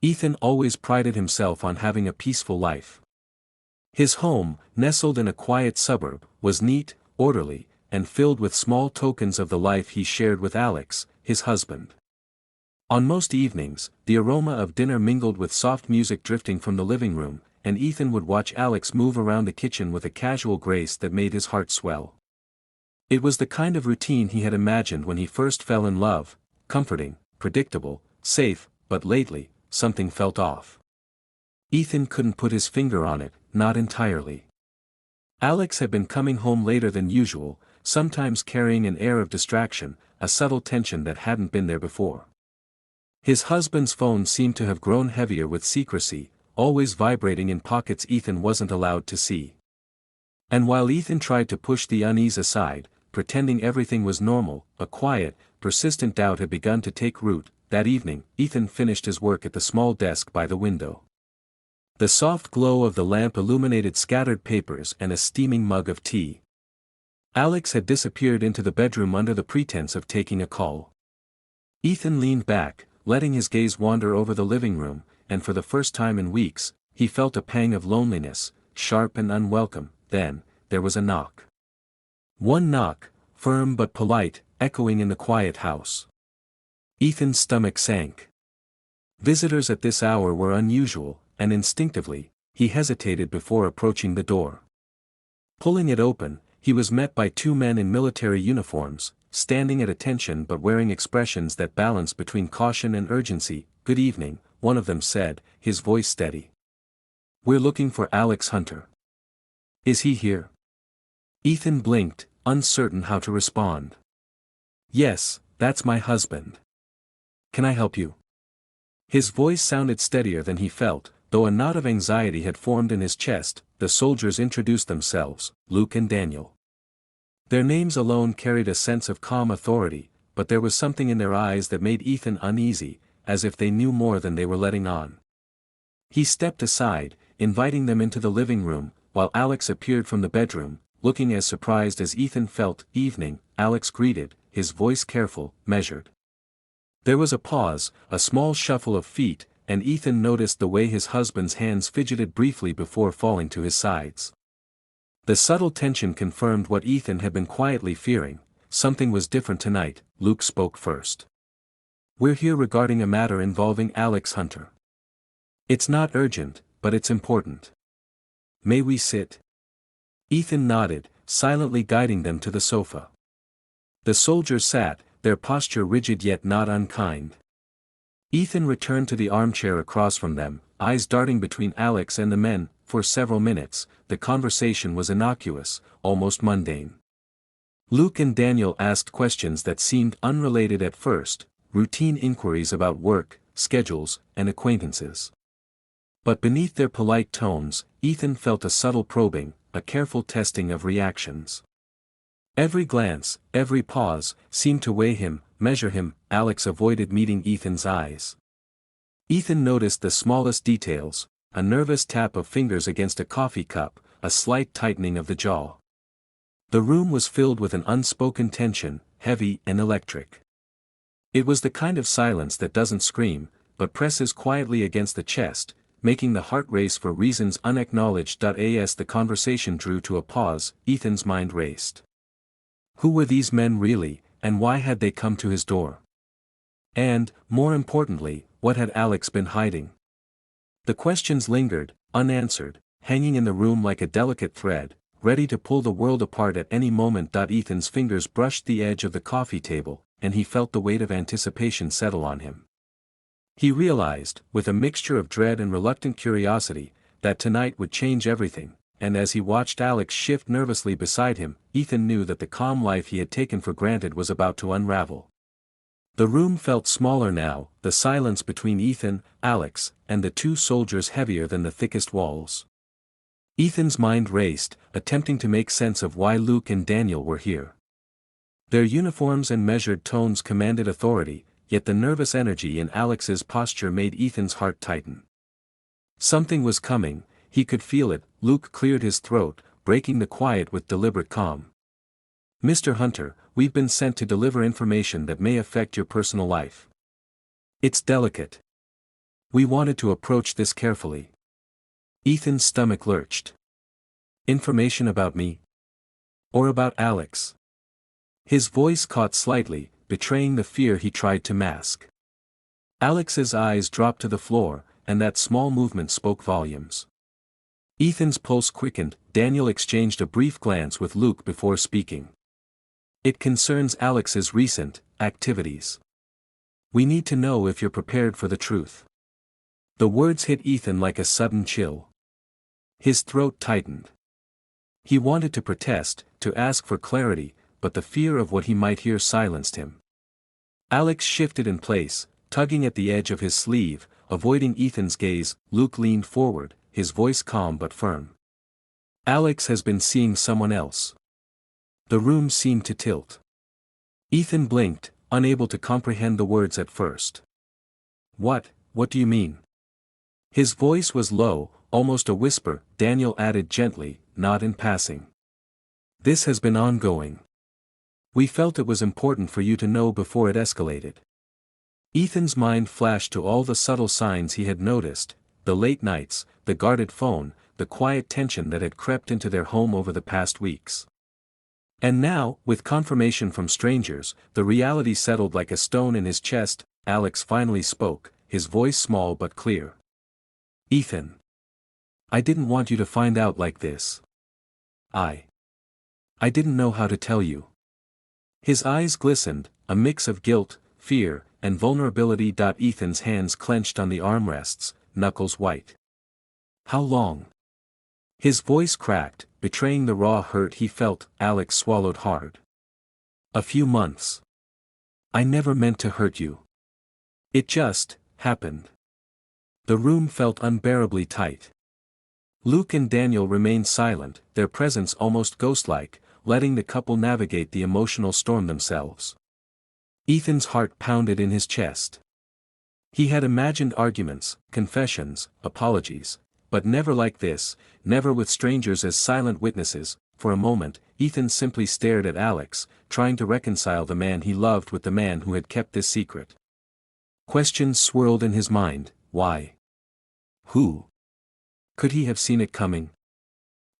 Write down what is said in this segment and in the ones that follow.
Ethan always prided himself on having a peaceful life. His home, nestled in a quiet suburb, was neat, orderly, and filled with small tokens of the life he shared with Alex, his husband. On most evenings, the aroma of dinner mingled with soft music drifting from the living room, and Ethan would watch Alex move around the kitchen with a casual grace that made his heart swell. It was the kind of routine he had imagined when he first fell in love, comforting, predictable, safe, but lately, something felt off. Ethan couldn't put his finger on it, not entirely. Alex had been coming home later than usual, sometimes carrying an air of distraction, a subtle tension that hadn't been there before. His husband's phone seemed to have grown heavier with secrecy, always vibrating in pockets Ethan wasn't allowed to see. And while Ethan tried to push the unease aside, pretending everything was normal, a quiet, persistent doubt had begun to take root. That evening, Ethan finished his work at the small desk by the window. The soft glow of the lamp illuminated scattered papers and a steaming mug of tea. Alex had disappeared into the bedroom under the pretense of taking a call. Ethan leaned back, letting his gaze wander over the living room, and for the first time in weeks, he felt a pang of loneliness, sharp and unwelcome. Then, there was a knock. One knock, firm but polite, echoing in the quiet house. Ethan's stomach sank. Visitors at this hour were unusual, and instinctively, he hesitated before approaching the door. Pulling it open, he was met by two men in military uniforms, standing at attention but wearing expressions that balanced between caution and urgency. "Good evening," one of them said, his voice steady. "We're looking for Alex Hunter. Is he here?" Ethan blinked, uncertain how to respond. "Yes, that's my husband. Can I help you?" His voice sounded steadier than he felt, though a knot of anxiety had formed in his chest. The soldiers introduced themselves, Luke and Daniel. Their names alone carried a sense of calm authority, but there was something in their eyes that made Ethan uneasy, as if they knew more than they were letting on. He stepped aside, inviting them into the living room, while Alex appeared from the bedroom, looking as surprised as Ethan felt. "Evening," Alex greeted, his voice careful, measured. There was a pause, a small shuffle of feet, and Ethan noticed the way his husband's hands fidgeted briefly before falling to his sides. The subtle tension confirmed what Ethan had been quietly fearing. Something was different tonight. Luke spoke first. "We're here regarding a matter involving Alex Hunter. It's not urgent, but it's important. May we sit?" Ethan nodded, silently guiding them to the sofa. The soldiers sat, their posture rigid yet not unkind. Ethan returned to the armchair across from them, eyes darting between Alex and the men. For several minutes, the conversation was innocuous, almost mundane. Luke and Daniel asked questions that seemed unrelated at first, routine inquiries about work, schedules, and acquaintances. But beneath their polite tones, Ethan felt a subtle probing, a careful testing of reactions. Every glance, every pause, seemed to weigh him, measure him. Alex avoided meeting Ethan's eyes. Ethan noticed the smallest details, a nervous tap of fingers against a coffee cup, a slight tightening of the jaw. The room was filled with an unspoken tension, heavy and electric. It was the kind of silence that doesn't scream, but presses quietly against the chest, making the heart race for reasons unacknowledged. As the conversation drew to a pause, Ethan's mind raced. Who were these men really, and why had they come to his door? And, more importantly, what had Alex been hiding? The questions lingered, unanswered, hanging in the room like a delicate thread, ready to pull the world apart at any moment. Ethan's fingers brushed the edge of the coffee table, and he felt the weight of anticipation settle on him. He realized, with a mixture of dread and reluctant curiosity, that tonight would change everything, and as he watched Alex shift nervously beside him, Ethan knew that the calm life he had taken for granted was about to unravel. The room felt smaller now, the silence between Ethan, Alex, and the two soldiers heavier than the thickest walls. Ethan's mind raced, attempting to make sense of why Luke and Daniel were here. Their uniforms and measured tones commanded authority, yet the nervous energy in Alex's posture made Ethan's heart tighten. Something was coming, he could feel it. Luke cleared his throat, breaking the quiet with deliberate calm. "Mr. Hunter, we've been sent to deliver information that may affect your personal life. It's delicate." We wanted to approach this carefully. Ethan's stomach lurched. Information about me? Or about Alex? His voice caught slightly, betraying the fear he tried to mask. Alex's eyes dropped to the floor, and that small movement spoke volumes. Ethan's pulse quickened. Daniel exchanged a brief glance with Luke before speaking. It concerns Alex's recent activities. We need to know if you're prepared for the truth. The words hit Ethan like a sudden chill. His throat tightened. He wanted to protest, to ask for clarity, but the fear of what he might hear silenced him. Alex shifted in place, tugging at the edge of his sleeve, avoiding Ethan's gaze. Luke leaned forward, his voice calm but firm. Alex has been seeing someone else. The room seemed to tilt. Ethan blinked, unable to comprehend the words at first. What do you mean? His voice was low, almost a whisper. Daniel added gently, not in passing. This has been ongoing. We felt it was important for you to know before it escalated. Ethan's mind flashed to all the subtle signs he had noticed, the late nights, the guarded phone, the quiet tension that had crept into their home over the past weeks. And now, with confirmation from strangers, the reality settled like a stone in his chest. Alex finally spoke, his voice small but clear. Ethan. I didn't want you to find out like this. I didn't know how to tell you. His eyes glistened, a mix of guilt, fear, and vulnerability. Ethan's hands clenched on the armrests, knuckles white. How long? His voice cracked, betraying the raw hurt he felt. Alex swallowed hard. A few months. I never meant to hurt you. It just happened. The room felt unbearably tight. Luke and Daniel remained silent, their presence almost ghost-like, letting the couple navigate the emotional storm themselves. Ethan's heart pounded in his chest. He had imagined arguments, confessions, apologies, but never like this, never with strangers as silent witnesses. For a moment, Ethan simply stared at Alex, trying to reconcile the man he loved with the man who had kept this secret. Questions swirled in his mind. Why? Who? Could he have seen it coming?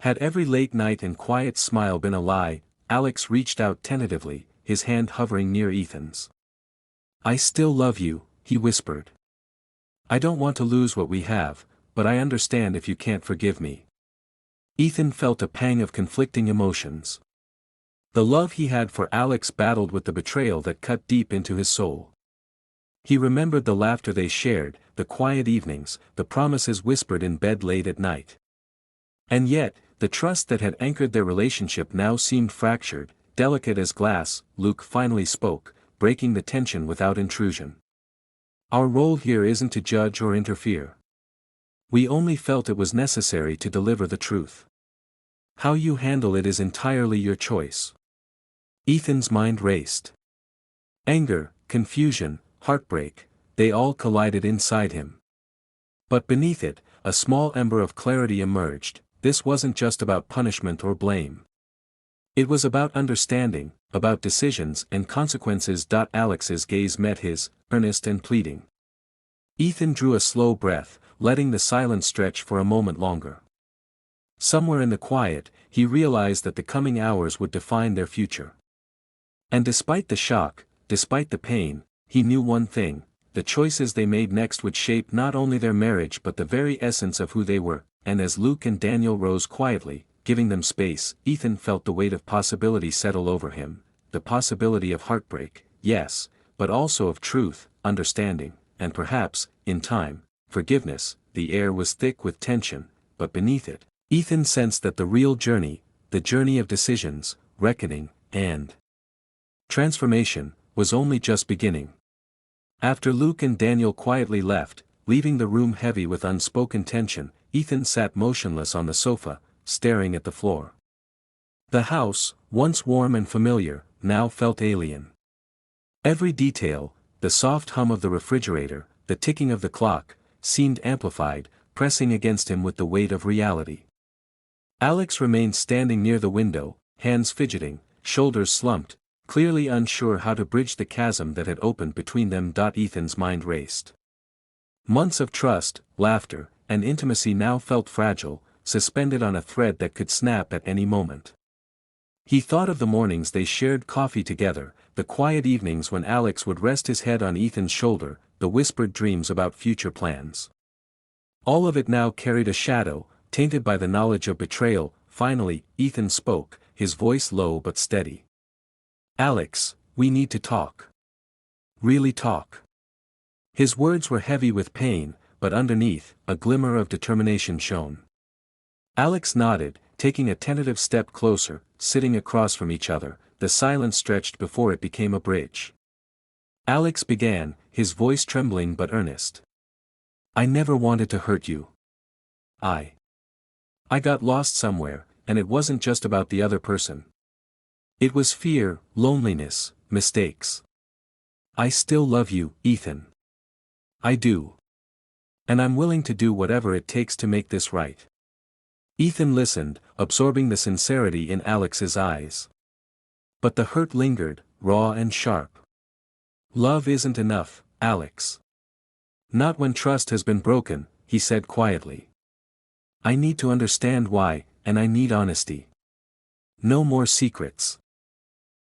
Had every late night and quiet smile been a lie? Alex reached out tentatively, his hand hovering near Ethan's. I still love you, he whispered. I don't want to lose what we have, but I understand if you can't forgive me. Ethan felt a pang of conflicting emotions. The love he had for Alex battled with the betrayal that cut deep into his soul. He remembered the laughter they shared, the quiet evenings, the promises whispered in bed late at night. And yet, the trust that had anchored their relationship now seemed fractured, delicate as glass. Luke finally spoke, breaking the tension without intrusion. Our role here isn't to judge or interfere. We only felt it was necessary to deliver the truth. How you handle it is entirely your choice. Ethan's mind raced. Anger, confusion, heartbreak, they all collided inside him. But beneath it, a small ember of clarity emerged. This wasn't just about punishment or blame. It was about understanding, about decisions and consequences. Alex's gaze met his, earnest and pleading. Ethan drew a slow breath, letting the silence stretch for a moment longer. Somewhere in the quiet, he realized that the coming hours would define their future. And despite the shock, despite the pain, he knew one thing: the choices they made next would shape not only their marriage but the very essence of who they were. And as Luke and Daniel rose quietly, giving them space, Ethan felt the weight of possibility settle over him, the possibility of heartbreak, yes, but also of truth, understanding, and perhaps, in time, forgiveness. The air was thick with tension, but beneath it, Ethan sensed that the real journey, the journey of decisions, reckoning, and transformation, was only just beginning. After Luke and Daniel quietly left, leaving the room heavy with unspoken tension, Ethan sat motionless on the sofa, staring at the floor. The house, once warm and familiar, now felt alien. Every detail, the soft hum of the refrigerator, the ticking of the clock, seemed amplified, pressing against him with the weight of reality. Alex remained standing near the window, hands fidgeting, shoulders slumped, clearly unsure how to bridge the chasm that had opened between them. Ethan's mind raced. Months of trust, laughter, and intimacy now felt fragile, suspended on a thread that could snap at any moment. He thought of the mornings they shared coffee together, the quiet evenings when Alex would rest his head on Ethan's shoulder, the whispered dreams about future plans. All of it now carried a shadow, tainted by the knowledge of betrayal. Finally, Ethan spoke, his voice low but steady. "Alex, we need to talk. Really talk." His words were heavy with pain, but underneath, a glimmer of determination shone. Alex nodded, taking a tentative step closer, sitting across from each other, the silence stretched before it became a bridge. Alex began, his voice trembling but earnest. "I never wanted to hurt you. I got lost somewhere, and it wasn't just about the other person. It was fear, loneliness, mistakes. I still love you, Ethan. I do. And I'm willing to do whatever it takes to make this right." Ethan listened, absorbing the sincerity in Alex's eyes. But the hurt lingered, raw and sharp. "Love isn't enough, Alex. Not when trust has been broken," he said quietly. "I need to understand why, and I need honesty. No more secrets."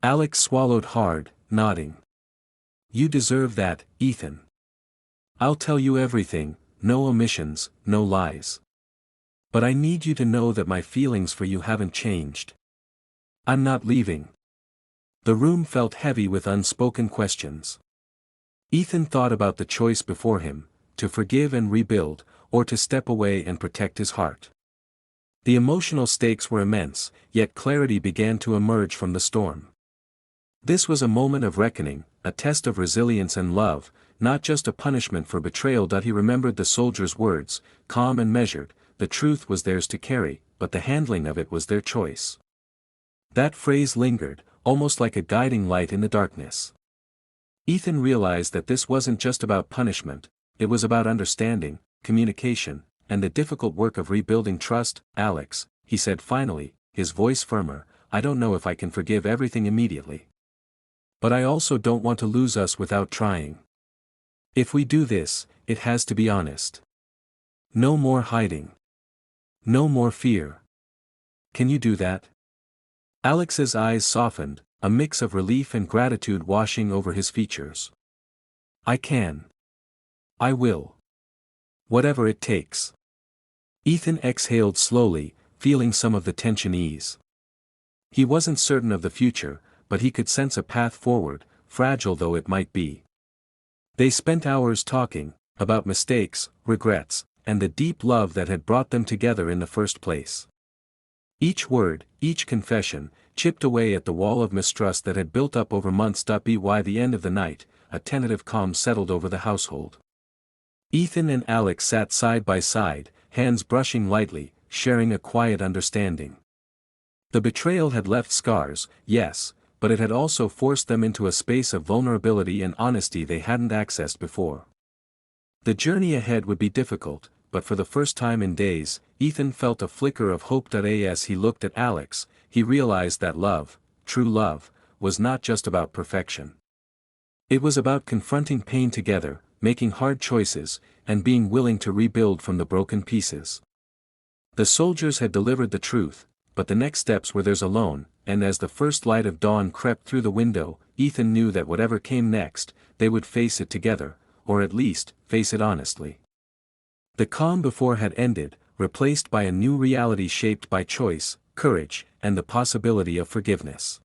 Alex swallowed hard, nodding. "You deserve that, Ethan. I'll tell you everything, no omissions, no lies. But I need you to know that my feelings for you haven't changed. I'm not leaving." The room felt heavy with unspoken questions. Ethan thought about the choice before him, to forgive and rebuild, or to step away and protect his heart. The emotional stakes were immense, yet clarity began to emerge from the storm. This was a moment of reckoning, a test of resilience and love, not just a punishment for betrayal. He remembered the soldier's words, calm and measured. The truth was theirs to carry, but the handling of it was their choice. That phrase lingered, almost like a guiding light in the darkness. Ethan realized that this wasn't just about punishment, it was about understanding, communication, and the difficult work of rebuilding trust. "Alex," he said finally, his voice firmer, "I don't know if I can forgive everything immediately. But I also don't want to lose us without trying. If we do this, it has to be honest. No more hiding. No more fear. Can you do that?" Alex's eyes softened, a mix of relief and gratitude washing over his features. "I can. I will. Whatever it takes." Ethan exhaled slowly, feeling some of the tension ease. He wasn't certain of the future, but he could sense a path forward, fragile though it might be. They spent hours talking, about mistakes, regrets, and the deep love that had brought them together in the first place. Each word, each confession, chipped away at the wall of mistrust that had built up over months. By the end of the night, a tentative calm settled over the household. Ethan and Alex sat side by side, hands brushing lightly, sharing a quiet understanding. The betrayal had left scars, yes, but it had also forced them into a space of vulnerability and honesty they hadn't accessed before. The journey ahead would be difficult, but for the first time in days, Ethan felt a flicker of hope. As he looked at Alex, he realized that love, true love, was not just about perfection. It was about confronting pain together, making hard choices, and being willing to rebuild from the broken pieces. The soldiers had delivered the truth, but the next steps were theirs alone, and as the first light of dawn crept through the window, Ethan knew that whatever came next, they would face it together, or at least, face it honestly. The calm before had ended, replaced by a new reality shaped by choice, courage, and the possibility of forgiveness.